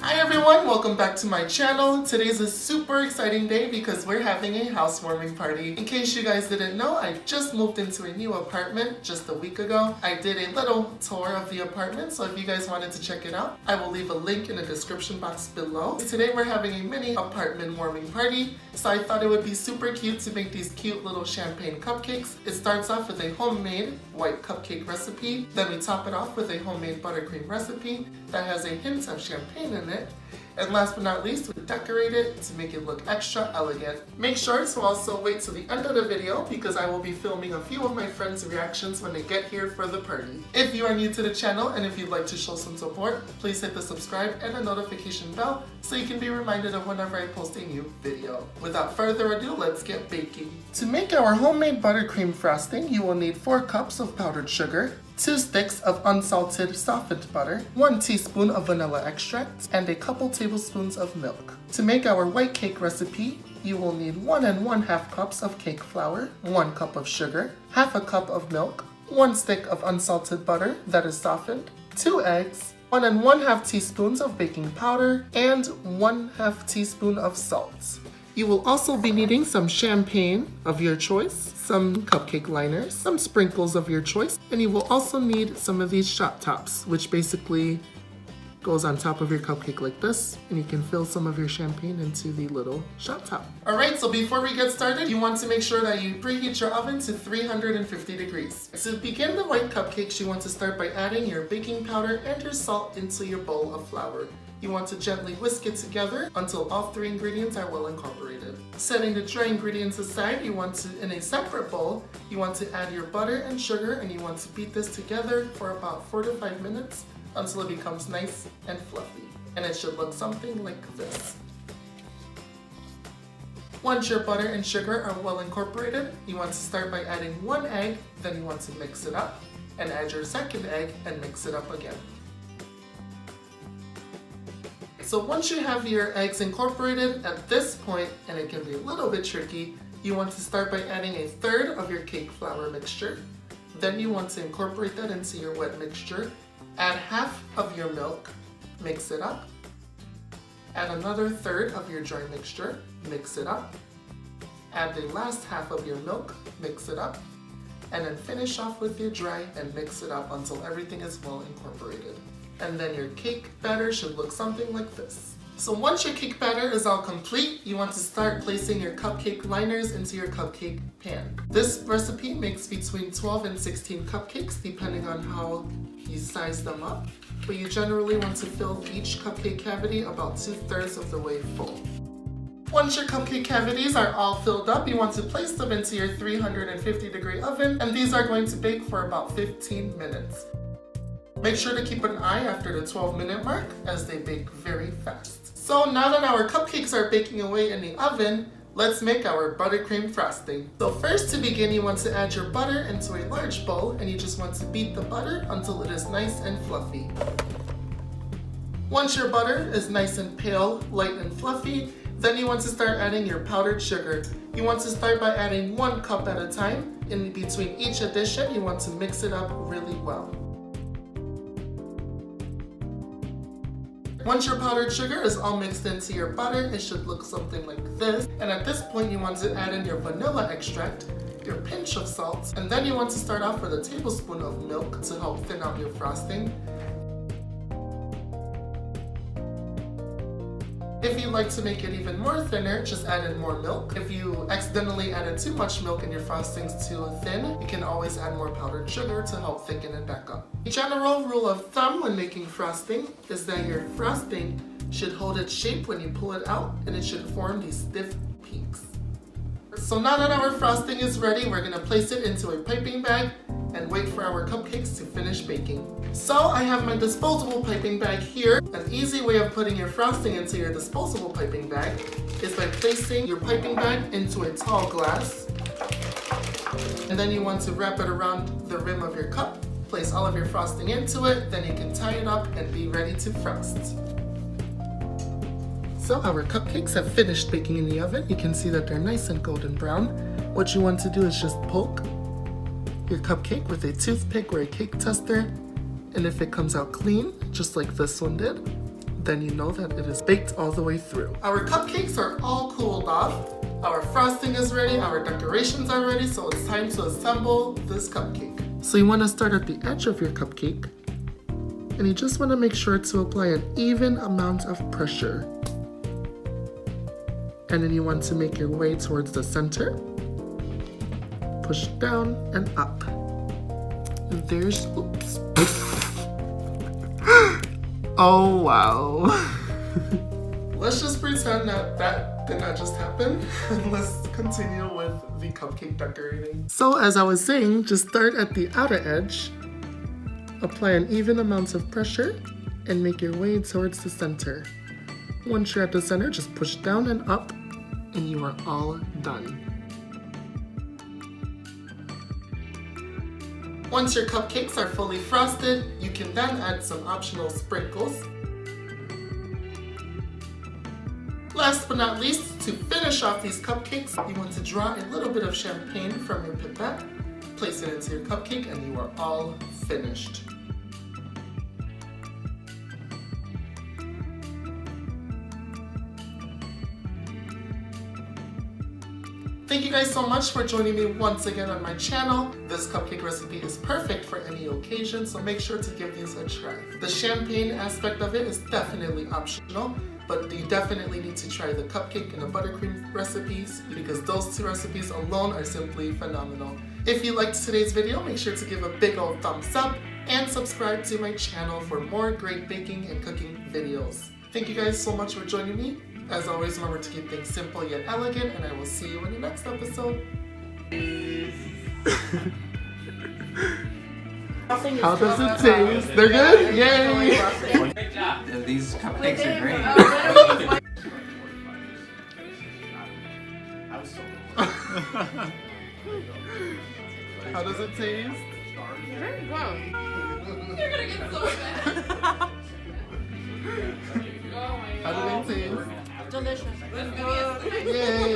Hi everyone, welcome back to my channel. Today's a super exciting day because we're having a housewarming party. In case you guys didn't know, I just moved into a new apartment just a week ago. I did a little tour of the apartment, so if you guys wanted to check it out, I will leave a link in the description box below. Today we're having a mini apartment warming party, so I thought it would be super cute to make these cute little champagne cupcakes. It starts off with a homemade white cupcake recipe, then we top it off with a homemade buttercream recipe that has a hint of champagne in it. And last but not least, we decorate it to make it look extra elegant. Make sure to also wait till the end of the video because I will be filming a few of my friends' reactions when they get here for the party. If you are new to the channel and if you'd like to show some support, please hit the subscribe and the notification bell so you can be reminded of whenever I post a new video. Without further ado, let's get baking. To make our homemade buttercream frosting, you will need 4 cups of powdered sugar, 2 sticks of unsalted softened butter, 1 teaspoon of vanilla extract, and a couple tablespoons of milk. To make our white cake recipe, you will need 1 1/2 cups of cake flour, 1 cup of sugar, half a cup of milk, 1 stick of unsalted butter that is softened, 2 eggs, 1 1/2 teaspoons of baking powder, and 1/2 teaspoon of salt. You will also be needing some champagne of your choice, some cupcake liners, some sprinkles of your choice, and you will also need some of these shot tops, which basically goes on top of your cupcake like this, and you can fill some of your champagne into the little shot top. Alright, so before we get started, you want to make sure that you preheat your oven to 350 degrees. To begin the white cupcakes, you want to start by adding your baking powder and your salt into your bowl of flour. You want to gently whisk it together until all 3 ingredients are well incorporated. Setting the dry ingredients aside, you want to, in a separate bowl, you want to add your butter and sugar and you want to beat this together for about 4 to 5 minutes until it becomes nice and fluffy. And it should look something like this. Once your butter and sugar are well incorporated, you want to start by adding 1 egg, then you want to mix it up, and add your second egg and mix it up again. So once you have your eggs incorporated, at this point, and it can be a little bit tricky, you want to start by adding 1/3 of your cake flour mixture. Then you want to incorporate that into your wet mixture. Add half of your milk, mix it up. Add another 1/3 of your dry mixture, mix it up. Add the last half of your milk, mix it up. And then finish off with your dry and mix it up until everything is well incorporated. And then your cake batter should look something like this. So once your cake batter is all complete, you want to start placing your cupcake liners into your cupcake pan. This recipe makes between 12 and 16 cupcakes depending on how you size them up, but you generally want to fill each cupcake cavity about 2/3 of the way full. Once your cupcake cavities are all filled up, you want to place them into your 350 degree oven, and these are going to bake for about 15 minutes. Make sure to keep an eye after the 12-minute mark as they bake very fast. So now that our cupcakes are baking away in the oven, let's make our buttercream frosting. So first, to begin, you want to add your butter into a large bowl and you just want to beat the butter until it is nice and fluffy. Once your butter is nice and pale, light and fluffy, then you want to start adding your powdered sugar. You want to start by adding 1 cup at a time. In between each addition, you want to mix it up really well. Once your powdered sugar is all mixed into your butter, it should look something like this. And at this point, you want to add in your vanilla extract, your pinch of salt, and then you want to start off with a tablespoon of milk to help thin out your frosting. If you'd like to make it even more thinner, just add in more milk. If you accidentally added too much milk and your frosting's too thin, you can always add more powdered sugar to help thicken it back up. A general rule of thumb when making frosting is that your frosting should hold its shape when you pull it out, and it should form these stiff peaks. So now that our frosting is ready, we're going to place it into a piping bag and wait for our cupcakes to finish baking. So I have my disposable piping bag here. An easy way of putting your frosting into your disposable piping bag is by placing your piping bag into a tall glass. And then you want to wrap it around the rim of your cup, place all of your frosting into it, then you can tie it up and be ready to frost. So our cupcakes have finished baking in the oven. You can see that they're nice and golden brown. What you want to do is just poke your cupcake with a toothpick or a cake tester, and if it comes out clean, just like this one did, then you know that it is baked all the way through. Our cupcakes are all cooled off. Our frosting is ready, our decorations are ready, so it's time to assemble this cupcake. So you want to start at the edge of your cupcake, and you just want to make sure to apply an even amount of pressure. And then you want to make your way towards the center. Push down and up. And there's, oops. Oh wow. Let's just pretend that did not just happen. Let's continue with the cupcake decorating. So as I was saying, just start at the outer edge, apply an even amount of pressure, and make your way towards the center. Once you're at the center, just push down and up, and you are all done. Once your cupcakes are fully frosted, you can then add some optional sprinkles. Last but not least, to finish off these cupcakes, you want to draw a little bit of champagne from your pipette, place it into your cupcake, and you are all finished. Thank you guys so much for joining me once again on my channel. This cupcake recipe is perfect for any occasion, so make sure to give these a try. The champagne aspect of it is definitely optional, but you definitely need to try the cupcake and the buttercream recipes because those two recipes alone are simply phenomenal. If you liked today's video, make sure to give a big old thumbs up and subscribe to my channel for more great baking and cooking videos. Thank you guys so much for joining me. As always, remember to keep things simple yet elegant, and I will see you in the next episode. How does it taste? They're good? Yay! Great job. These cupcakes are great. How does it taste? Very good. You're gonna get so bad. How do they taste? Delicious. Yay!